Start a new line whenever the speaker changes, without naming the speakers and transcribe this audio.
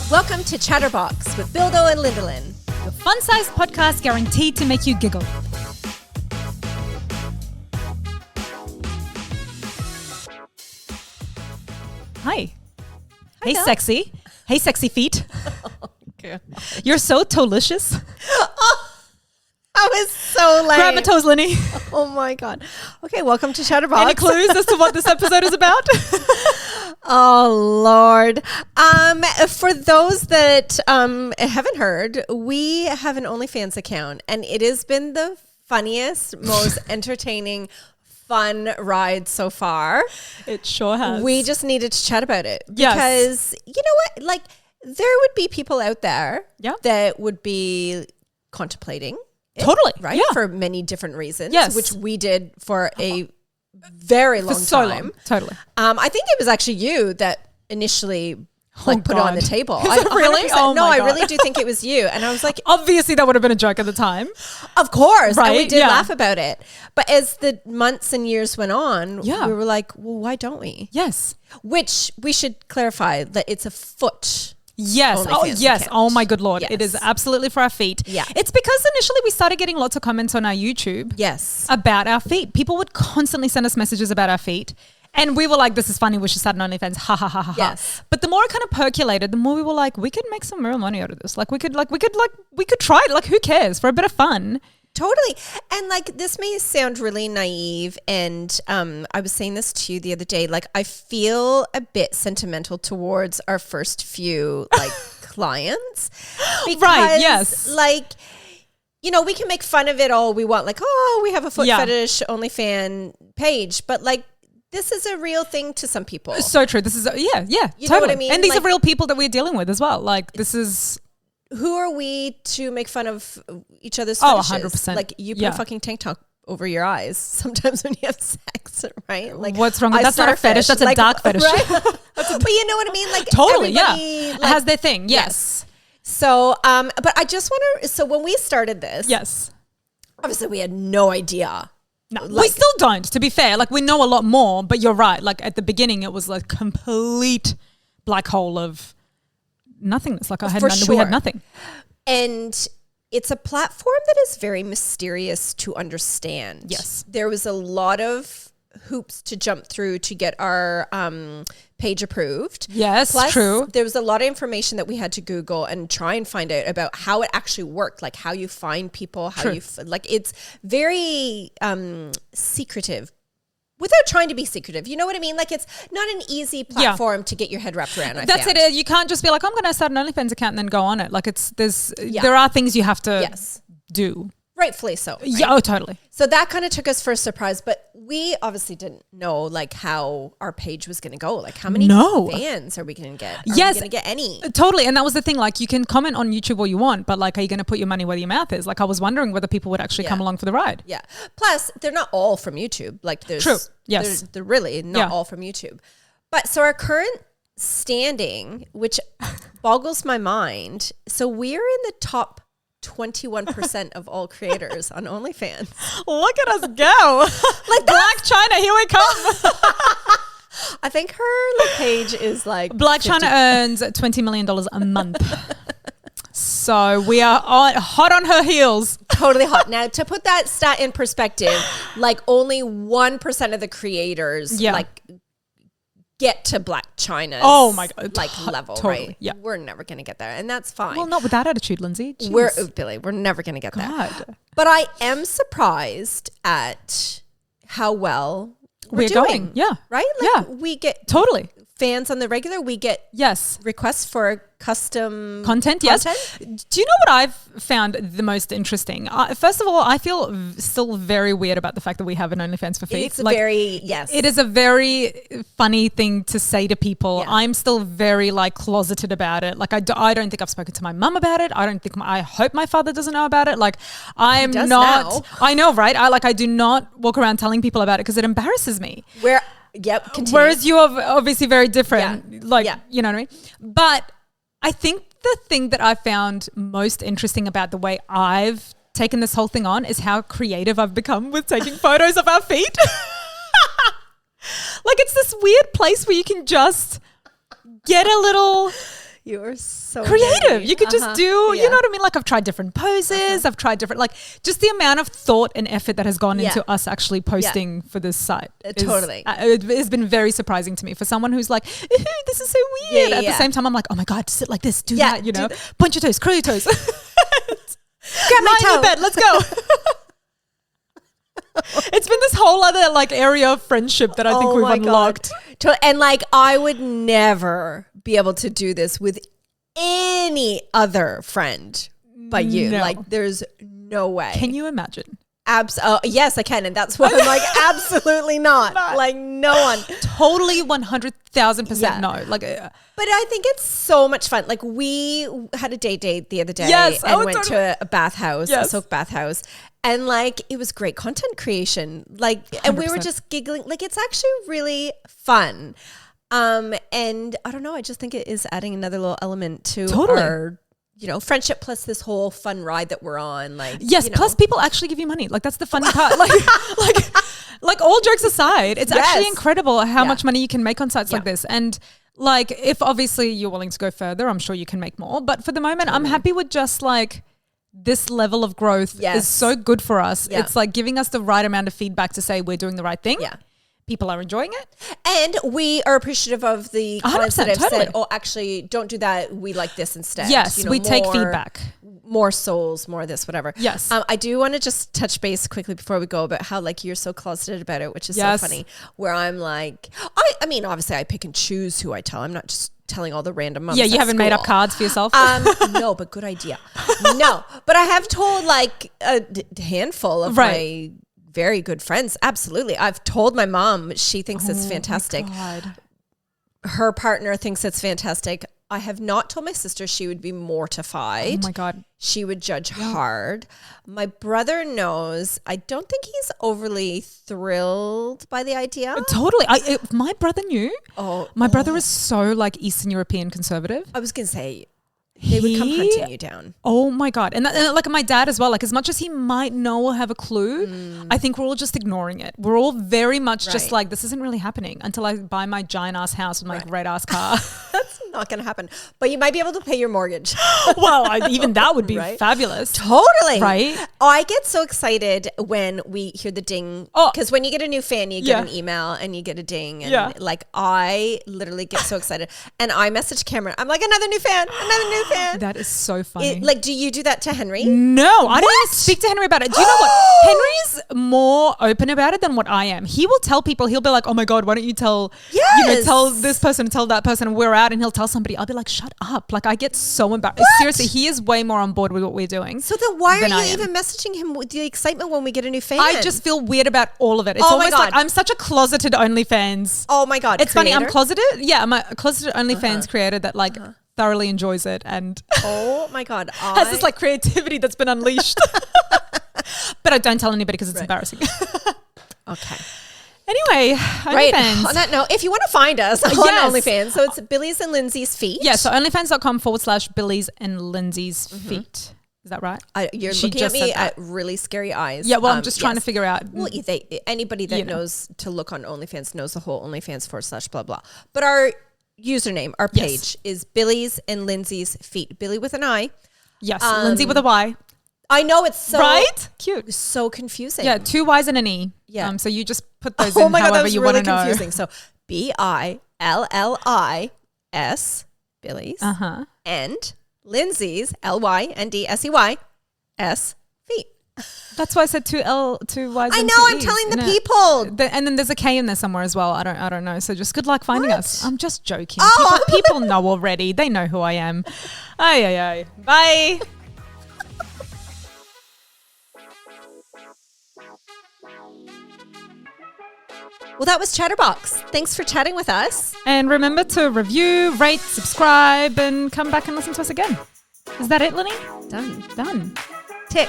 Welcome to ChatterBox with Bildo and Lindelin.
Your fun-sized podcast guaranteed to make you giggle. Hi. Hey,
Doc.
sexy. Hey, sexy feet.
Okay.
You're so delicious.
That was so lame.
Grab my toes, Linny.
Oh my God. Okay, welcome to ChatterBox.
Any clues as to what this episode is about?
Oh Lord. For those that haven't heard, we have an OnlyFans account and it has been the funniest, most entertaining, fun ride so far.
It sure has.
We just needed to chat about it.
Yes.
Because you know what? Like there would be people out there that would be contemplating it,
Totally.
right?
Yeah.
For many different reasons.
Yes.
Which we did for a very long
For so
time.
long. Totally.
I think it was actually you that initially put it on the table.
Is it really?
100%.
Oh
no,
my
I
God.
really do think it was you. And I was like,
Obviously, that would have been a joke at the time.
of course. And we
Right,
did
yeah.
laugh about it. But as the months and years went on,
Yeah.
we were like, well, why don't we?
Yes.
Which we should clarify that it's a foot.
Yes.
OnlyFans
yes.
account.
Oh my good Lord. It
Yes.
is absolutely for our feet.
Yeah.
It's because initially we started getting lots of comments on our YouTube
Yes.
about our feet. People would constantly send us messages about our feet. And we were like, this is funny. We should start an OnlyFans. Ha ha ha ha.
Yes.
But the more it kind of percolated, the more we were like, we could make some real money out of this. We could try it. Like, who cares? For a bit of fun.
Totally. And like this may sound really naive and I was saying this to you the other day, like I feel a bit sentimental towards our first few like clients. Because,
Right, yes.
like, you know, we can make fun of it all we want, like, oh, we have a foot
Yeah.
fetish OnlyFans page, but like this is a real thing to some people.
So true. This is, yeah,
You
totally.
know what I mean?
And these
Like-
are real people that we're dealing with as well. Like, this is...
Who are we to make fun of each other's
Oh,
fetishes?
100%.
Like you put
Yeah.
a fucking tank top over your eyes sometimes when you have sex, right? Like
What's wrong with
I
that's not a fetish, that's a
like,
dark fetish.
right? But you know what I mean? Like
Totally, yeah.
everybody,
It
like-
has their thing. Yes.
So, but I just want to. So when we started this,
Yes.
obviously we had no idea.
No, we
Like-
still don't, to be fair. Like, we know a lot more, but you're right. Like, at the beginning, it was like complete black hole of nothingness. Like,
For
we had
sure.
nothing.
And it's a platform that is very mysterious to understand.
Yes.
There was a lot of hoops to jump through to get our page approved.
Yes,
Plus,
true.
there was a lot of information that we had to Google and try and find out about how it actually worked, like how you find people, how
True.
you like it's very secretive. Without trying to be secretive, you know what I mean? Like it's not an easy platform to get your head wrapped around.
That's
found.
it. You can't just be like, I'm going to start an OnlyFans account and then go on it. Like, there are things you have to
Yes,
do.
rightfully so. Right?
Yeah. Oh, totally.
So that kind of took us for a surprise, but we obviously didn't know like how our page was going to go. Like how many fans are we going to get? Are
Yes.
we going to get any?
Totally. And that was the thing. Like, you can comment on YouTube all you want, but like, are you going to put your money where your mouth is? Like, I was wondering whether people would actually come along for the ride.
Yeah. Plus, they're not all from YouTube. Like there's
True. Yes.
they're really not all from YouTube. But so our current standing, which boggles my mind, so we're in the top 21% of all creators on OnlyFans.
Look at us go. Like Black China, here we come.
I think her page is like
Black
50
China earns $20 million a month. So we are hot on her heels.
Totally hot. Now, to put that stat in perspective, like only 1% of the creators like get to Black China's
Oh my God.
like level,
Totally,
right?
yeah.
We're never going to get there, and that's fine.
Well, not with that attitude, Lindsay. Jeez.
We're never going to get there.
God.
But I am surprised at how well we're
We're
doing.
going. Yeah.
Right? Like
Yeah.
we get
Totally.
fans on the regular. We get
Yes.
requests for custom
Content, yes. Do you know what I've found the most interesting? First of all, I feel still very weird about the fact that we have an OnlyFans for feet.
It's very, yes.
It is a very funny thing to say to people.
Yeah.
I'm still very like closeted about it. Like I don't think I've spoken to my mum about it. I hope my father doesn't know about it. Like I'm
does
not.
now.
I know, right? I do not walk around telling people about it because it embarrasses me.
Yep. Continue.
Whereas you are obviously very different.
Yeah.
Like,
Yeah.
you know what I mean? But I think the thing that I found most interesting about the way I've taken this whole thing on is how creative I've become with taking photos of our feet. Like it's this weird place where you can just get a little
You are so
creative.
nerdy.
You could just do, you know what I mean? Like I've tried different poses. I've tried different, like just the amount of thought and effort that has gone into us actually posting for this site.
Totally.
It has been very surprising to me for someone who's like, this is so weird. At the same time, I'm like, oh my God, sit like this, do that, you know, punch your toes, curl your toes.
Grab my toe.
In the bed, let's go. It's been this whole other like area of friendship that I think we've unlocked.
And like I would never be able to do this with any other friend but you.
No.
Like there's no way.
Can you imagine?
Yes, I can. And that's why I'm like, absolutely not. Like no one.
Totally 100,000% no. Like,
but I think it's so much fun. Like we had a date the other day and went to a bathhouse, a soak bathhouse. And like, it was great content creation. Like, 100%. And we were just giggling. Like, it's actually really fun. And I don't know, I just think it is adding another little element to our, you know, friendship plus this whole fun ride that we're on. Like,
yes,
you know.
plus people actually give you money. Like, that's the funny part. Like all jokes aside, it's actually incredible how much money you can make on sites like this. And like, if obviously you're willing to go further, I'm sure you can make more. But for the moment, I'm happy with just like, this level of growth is so good for us. Yeah. It's like giving us the right amount of feedback to say we're doing the right thing. Yeah. People are enjoying it.
And we are appreciative of the clients that have said, oh, actually, don't do that. We like this instead.
Yes,
you know,
we take feedback.
More souls, more this, whatever.
Yes.
I do want to just touch base quickly before we go about how like you're so closeted about it, which is so funny, where I'm like, I mean, obviously I pick and choose who I tell. I'm not just telling all the random mums.
Yeah, you haven't made up cards for yourself?
No, but good idea. No, but I have told like a handful of my very good friends. Absolutely. I've told my mom. She thinks it's fantastic. Her partner thinks it's fantastic. I have not told my sister. She would be mortified.
Oh my God.
She would judge hard. My brother knows. I don't think he's overly thrilled by the idea.
Totally. My brother knew. My brother is so like Eastern European conservative.
I was going to say, they would come hunting you down.
Oh my God. And like my dad as well, like as much as he might know or have a clue, I think we're all just ignoring it. We're all very much just like, this isn't really happening until I buy my giant ass house with my great ass car.
That's not going to happen. But you might be able to pay your mortgage.
Well, even that would be fabulous.
Totally.
Right?
I get so excited when we hear the ding. Because when you get a new fan, you get an email and you get a ding. And like, I literally get so excited. And I message Cameron. I'm like, another new fan.
That is so funny.
Like, do you do that to Henry?
No, I don't even speak to Henry about it. Do you know what? Henry's more open about it than what I am. He will tell people, he'll be like, oh my God, why don't you tell, tell this person, tell that person, and we're out, and he'll tell somebody. I'll be like, shut up. Like, I get so embarrassed. Seriously, he is way more on board with what we're doing.
So then why are you even messaging him with the excitement when we get a new fan?
I just feel weird about all of it. It's almost like I'm such a closeted OnlyFans.
Oh my God.
It's funny. I'm closeted. Yeah, I'm a closeted OnlyFans creator that like thoroughly enjoys it and
oh my God,
has this like creativity that's been unleashed. But I don't tell anybody because it's embarrassing.
Okay.
Anyway, OnlyFans.
On that note, if you want to find us on OnlyFans, so it's Billy's and Lindsay's feet.
Yeah, so onlyfans.com/Billy's and Lindsay's feet. Is that right?
You're looking at me at really scary eyes.
Yeah, well, I'm just trying to figure out.
Well, anybody that knows to look on OnlyFans knows the whole OnlyFans / blah, blah. But our username, our page is Billy's and Lindsay's feet. Billy with an I.
Yes, Lindsay with a Y.
I know, it's so
cute,
so confusing.
Yeah, 2 Y's and an E. Yeah. So you just put those in
God,
however
that was
you
really
want to know.
Confusing. So BILLIS Billy's and Lindsay's LYNDSEYS feet.
That's why I said 2 Y's.
I know. I'm telling the people.
And then there's a K in there somewhere as well. I don't know. So just good luck finding us. I'm just joking. People know already. They know who I am. Ay. Bye.
Well, that was ChatterBox. Thanks for chatting with us.
And remember to review, rate, subscribe, and come back and listen to us again. Is that it, Lenny?
Done.
Done.
Tick.